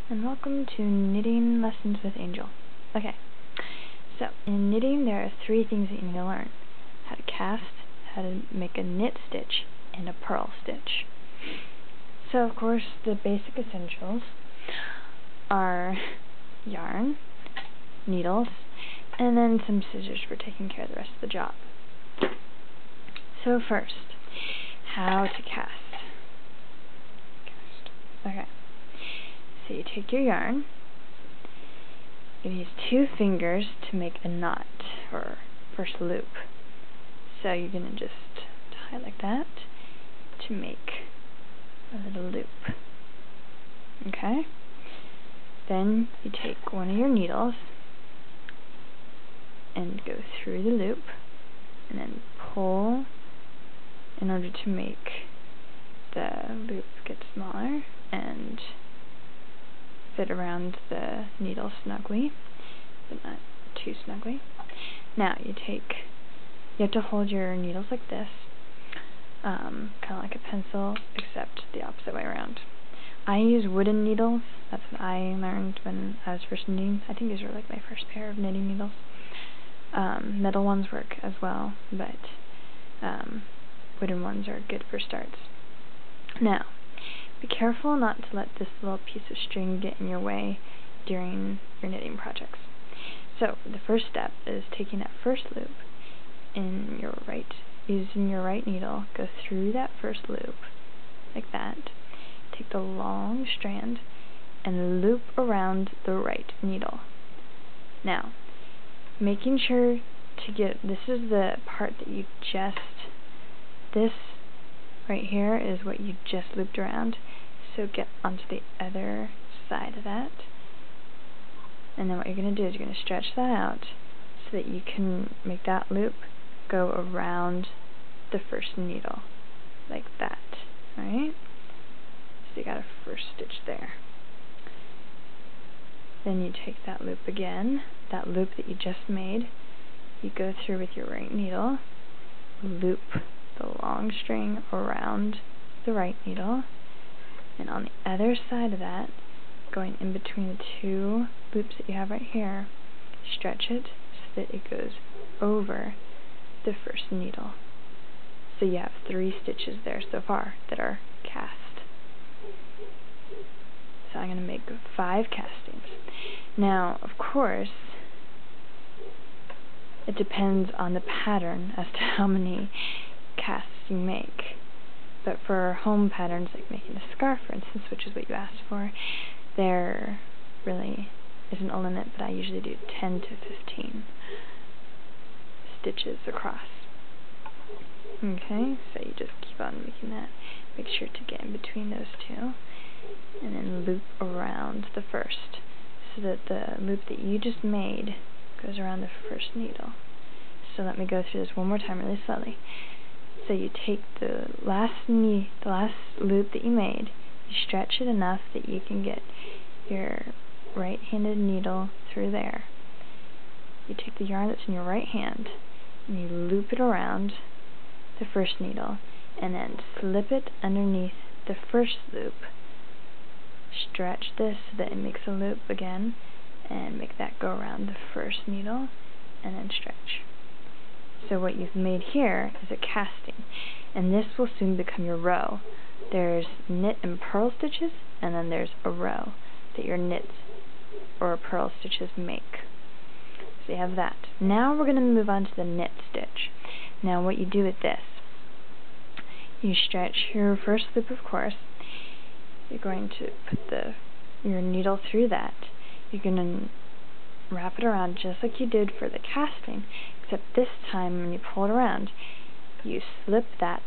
and welcome to Knitting Lessons with Angel. Okay, so in knitting there are 3 things that you need to learn: how to cast, how to make a knit stitch, and a purl stitch. So of course the basic essentials are yarn, needles, and then some scissors for taking care of the rest of the job. So first, how to cast. Okay, so you take your yarn, you use 2 fingers to make a knot or first loop. So you're going to just tie like that to make a little loop. Okay, then you take one of your needles and go through the loop and then pull in order to make the loop get smaller and fit around the needle snugly, but not too snugly. Now you have to hold your needles like this, kind of like a pencil, except the opposite way around. I use wooden needles. That's what I learned when I was first knitting. I think these were like my first pair of knitting needles. Metal ones work as well, but wooden ones are good for starts. Now, be careful not to let this little piece of string get in your way during your knitting projects. So the first step is taking that first loop using your right needle, go through that first loop like that, take the long strand and loop around the right needle. Now, making sure to this is the part that this right here is what you just looped around, so get onto the other side of that, and then what you're going to do is you're going to stretch that out so that you can make that loop go around the first needle, like that, alright? So you got a first stitch there. Then you take that loop again, that loop that you just made, you go through with your right needle, loop the long string around the right needle, and on the other side of that, going in between the 2 loops that you have right here, stretch it so that it goes over the first needle. So you have 3 stitches there so far that are cast. So I'm going to make 5 castings. Now, of course, it depends on the pattern as to how many casts you make. But for home patterns, like making a scarf, for instance, which is what you asked for, there really isn't a limit, but I usually do 10 to 15 stitches across. Okay, so you just keep on making that. Make sure to get in between those 2, and then loop around the first, so that the loop that you just made goes around the first needle. So let me go through this one more time really slowly. So you take the last loop that you made, you stretch it enough that you can get your right-handed needle through there. You take the yarn that's in your right hand, and you loop it around the first needle, and then slip it underneath the first loop. Stretch this so that it makes a loop again, and make that go around the first needle, and then stretch. So what you've made here is a casting, and this will soon become your row. There's knit and purl stitches, and then there's a row that your knits or purl stitches make. So you have that. Now we're going to move on to the knit stitch. Now what you do with this, you stretch your first loop, of course. You're going to put your needle through that. You're going to wrap it around just like you did for the casting, except this time when you pull it around, you slip that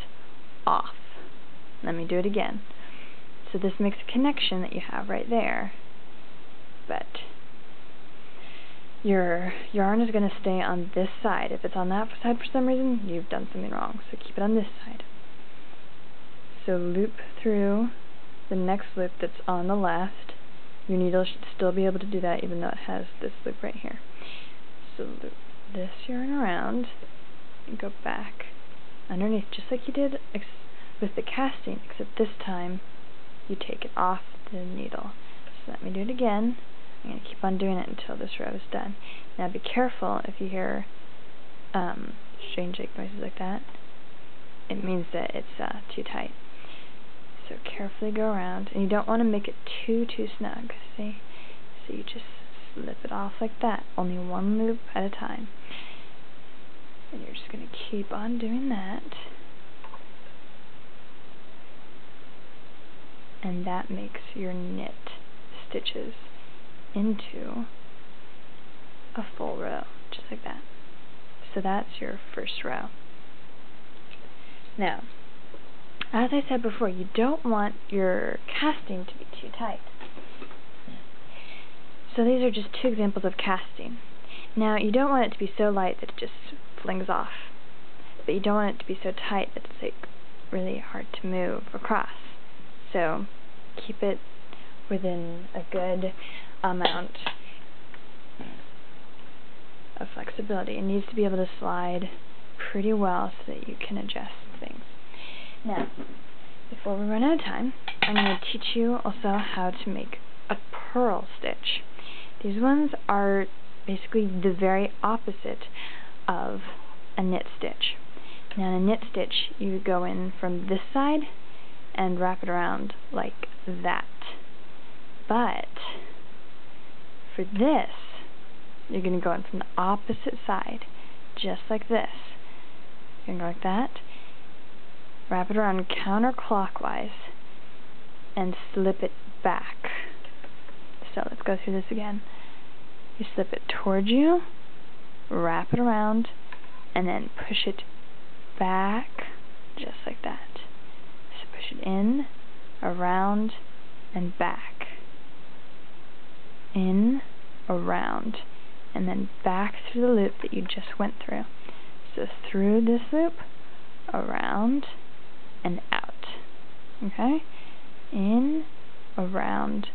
off. Let me do it again. So this makes a connection that you have right there, but your yarn is going to stay on this side. If it's on that side for some reason, you've done something wrong, so keep it on this side. So loop through the next loop that's on the left. Your needle should still be able to do that even though it has this loop right here. So loop this yarn around and go back underneath just like you did with the casting, except this time you take it off the needle. So let me do it again. I'm going to keep on doing it until this row is done. Now be careful if you hear strange noises like that. It means that it's too tight. So carefully go around, and you don't want to make it too snug. See? So you just slip it off like that, only one loop at a time. And you're just going to keep on doing that. And that makes your knit stitches into a full row, just like that. So that's your first row. Now, as I said before, you don't want your casting to be too tight. So these are just two examples of casting. Now, you don't want it to be so light that it just flings off, but you don't want it to be so tight that it's like really hard to move across. So keep it within a good amount of flexibility. It needs to be able to slide pretty well so that you can adjust things. Now, before we run out of time, I'm going to teach you also how to make a purl stitch. These ones are basically the very opposite of a knit stitch. Now, in a knit stitch, you go in from this side and wrap it around like that. But for this, you're going to go in from the opposite side, just like this. You're going to go like that, wrap it around counterclockwise, and slip it back. So let's go through this again. You slip it towards you, wrap it around, and then push it back, just like that. So push it in, around, and back. In, around, and then back through the loop that you just went through. So through this loop, around, and out. Okay? In, around,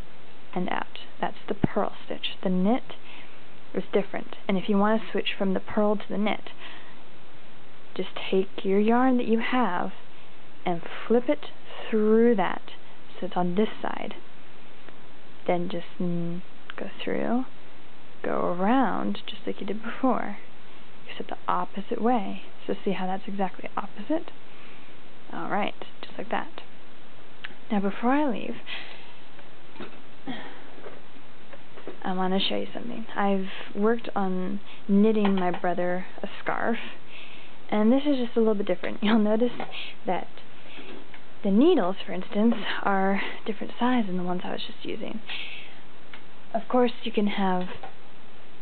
and out. That's the purl stitch. The knit is different. And if you want to switch from the purl to the knit, just take your yarn that you have and flip it through that so it's on this side. Then just go through, go around just like you did before, except the opposite way. So see how that's exactly opposite? Alright, just like that. Now before I leave, I want to show you something. I've worked on knitting my brother a scarf, and this is just a little bit different. You'll notice that the needles, for instance, are different size than the ones I was just using. Of course, you can have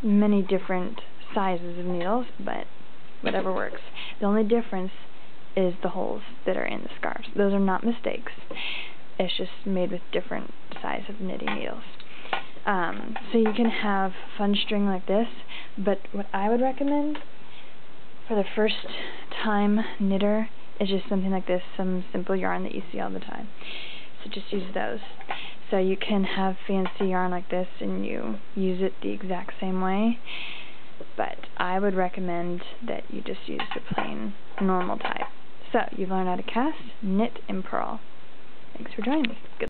many different sizes of needles, but whatever works. The only difference is the holes that are in the scarves. Those are not mistakes. It's just made with different size of knitting needles. So you can have fun string like this, but what I would recommend for the first time knitter is just something like this, some simple yarn that you see all the time. So just use those. So you can have fancy yarn like this and you use it the exact same way, but I would recommend that you just use the plain normal type. So you've learned how to cast, knit, and purl. Thanks for joining me. Good